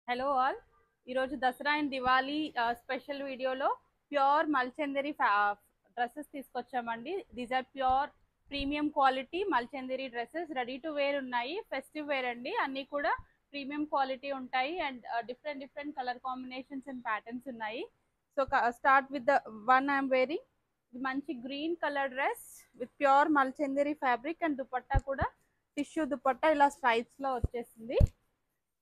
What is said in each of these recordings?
Hello all. ఈరోజు Dasara and Diwali special వీడియోలో pure మల్చందరి డ్రెస్సెస్ తీసుకొచ్చామండి. These are pure premium quality మల్చందరి డ్రెస్సెస్, రెడీ టు వేర్ ఉన్నాయి. ఫెస్టివ్ వేర్ అండి, అన్నీ కూడా ప్రీమియం క్వాలిటీ ఉంటాయి and different different colour combinations and patterns ఉన్నాయి. So start with the one I'm wearing. మంచి green colour dress with pure మల్చందరి fabric and dupatta కూడా టిష్యూ దుపట్టా ఇలా స్ట్రైప్స్ లో వచ్చేసింది.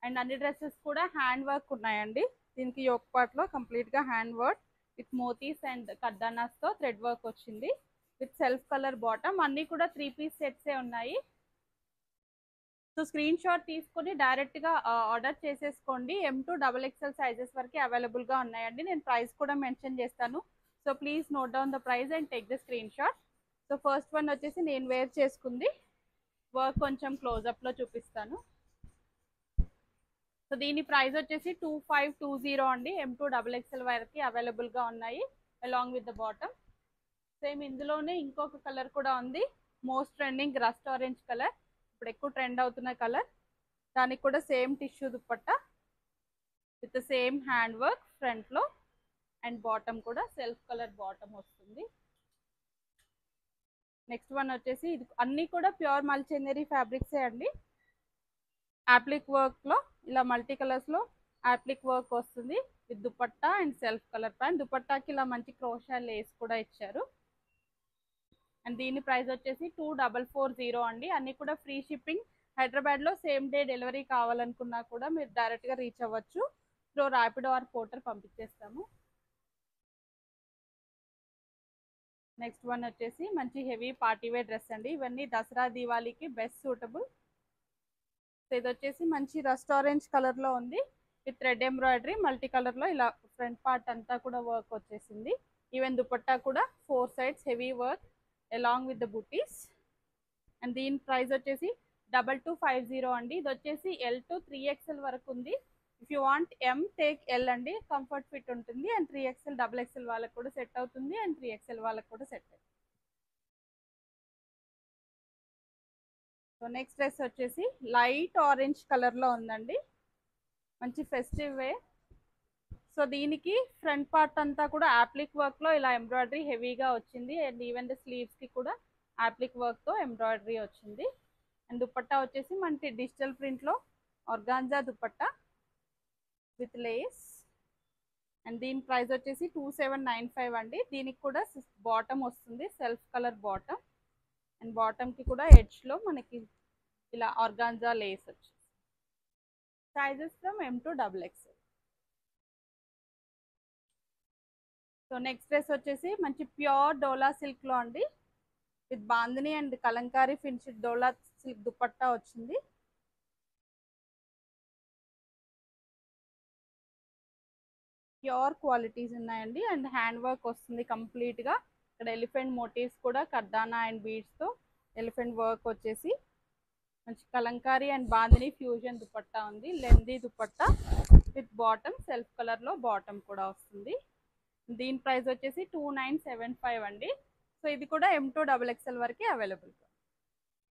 అండ్ అన్ని డ్రెస్సెస్ కూడా హ్యాండ్ వర్క్ ఉన్నాయండి. దీనికి యోక్ పార్ట్ లో కంప్లీట్ గా హ్యాండ్ వర్క్ విత్ మోతీస్ అండ్ కడ్డానాస్ తో థ్రెడ్ వర్క్ వచ్చింది విత్ సెల్ఫ్ కలర్ బాటమ్. అన్ని కూడా 3 పీస్ సెట్సే ఉన్నాయి. సో స్క్రీన్ షాట్ తీసుకొని డైరెక్ట్ గా ఆర్డర్ చేసేసుకోండి. M2 XXL సైజెస్ వరకు అవైలబుల్ గా ఉన్నాయండి. నేను ప్రైస్ కూడా మెన్షన్ చేస్తాను. So please note down the price and take the screen shot. So first one వచ్చేసి నేను వేర్ చేసుకుంది. వర్క్ కొంచెం క్లోజ్అప్ లో చూపిస్తాను. సో దీని ప్రైస్ వచ్చేసి 2520 అండి. M2 XXL వరకు అవైలబుల్ గా ఉన్నాయి along with the bottom. Same ఇందులోనే ఇంకొక కలర్ కూడా ఉంది, most trending rust orange colour, ఇప్పుడు ఎక్కువ ట్రెండ్ అవుతున్న కలర్. దానికి కూడా same tissue dupatta with same hand work front లో అండ్ బాటమ్ కూడా సెల్ఫ్ కలర్ బాటమ్ వస్తుంది. నెక్స్ట్ వన్ వచ్చేసి ఇది అన్ని కూడా ప్యూర్ మల్చందరి ఫ్యాబ్రిక్సే అండి. యాప్లిక్ వర్క్ లో ఇలా మల్టీ కలర్స్ లో యాప్లిక్ వర్క్ వస్తుంది with dupatta and self colour pant. దుపట్టాకి ఇలా మంచి క్రోషా లేస్ కూడా ఇచ్చారు. అండ్ దీని ప్రైస్ వచ్చేసి 2440 అండి. అన్ని కూడా ఫ్రీ షిప్పింగ్. హైదరాబాద్ లో సేమ్ డే డెలివరీ కావాలనుకున్నా కూడా మీరు డైరెక్ట్ గా రీచ్ అవ్వచ్చు. సో ర్యాపిడో ఆర్ పోర్టర్ పంపించేస్తాము. నెక్స్ట్ వన్ వచ్చేసి మంచి హెవీ పార్టీ వేర్ డ్రెస్ అండి. ఇవన్నీ దసరా దివాళీకి బెస్ట్ సూటబుల్. ఇది వచ్చేసి మంచి రస్ట్ ఆరెంజ్ కలర్ లో ఉంది with thread embroidery multi colour లో ఇలా ఫ్రంట్ పార్ట్ అంతా కూడా వర్క్ వచ్చేసింది. ఈవెన్ దుపట్టా కూడా 4 sides heavy work along with the buttis. And దీని ప్రైస్ వచ్చేసి 2250 అండి. ఇది వచ్చేసి L to 3XL వరకు ఉంది. If you want M take L అండి, కంఫర్ట్ ఫిట్ ఉంటుంది. అండ్ 3XL XXL వాళ్ళకి కూడా సెట్ అవుతుంది అండ్ 3XL వాళ్ళకి కూడా సెట్ అవుతుంది. సో నెక్స్ట్ డ్రెస్ వచ్చేసి లైట్ ఆరెంజ్ కలర్ లో ఉందండి, మంచి ఫెస్టివ్ వే. సో దీనికి ఫ్రంట్ పార్ట్ అంతా కూడా యాప్లిక్ వర్క్ లో ఇలా ఎంబ్రాయిడరీ హెవీగా వచ్చింది అండ్ ఈవెన్ ద స్లీవ్స్ కి కూడా యాప్లిక్ వర్క్ తో ఎంబ్రాయిడరీ వచ్చింది. అండ్ దుపట్టా వచ్చేసి మనకి డిజిటల్ ప్రింట్ లో organza dupatta with lace. And దీని ప్రైస్ వచ్చేసి 2795 అండి. దీనికి కూడా బాటమ్ వస్తుంది, self colour bottom. And bottom కి కూడా ఎడ్జ్ లో మనకి ఇలా ఆర్గాంజా లేస్ వచ్చి sizes from M2 XXL. So next dress వచ్చేసి మంచి ప్యూర్ డోలా సిల్క్ లో అండి with bandhani and Kalamkari finish dola silk dupatta వచ్చింది. ప్యూర్ క్వాలిటీస్ ఉన్నాయండి అండ్ హ్యాండ్ వర్క్ వస్తుంది కంప్లీట్ గా. ఇక్కడ ఎలిఫెంట్ మోటివ్స్ కూడా కర్దానా అండ్ బీడ్స్ తో ఎలిఫెంట్ వర్క్ వచ్చేసి మంచి కలంకారీ అండ్ బాందిని ఫ్యూజన్ దుపట్టా ఉంది. Lengthy dupatta with bottom self colour లో బాటమ్ కూడా వస్తుంది. దీని ప్రైస్ వచ్చేసి 2975 అండి. సో ఇది కూడా M2 XXL వరకు అవైలబుల్.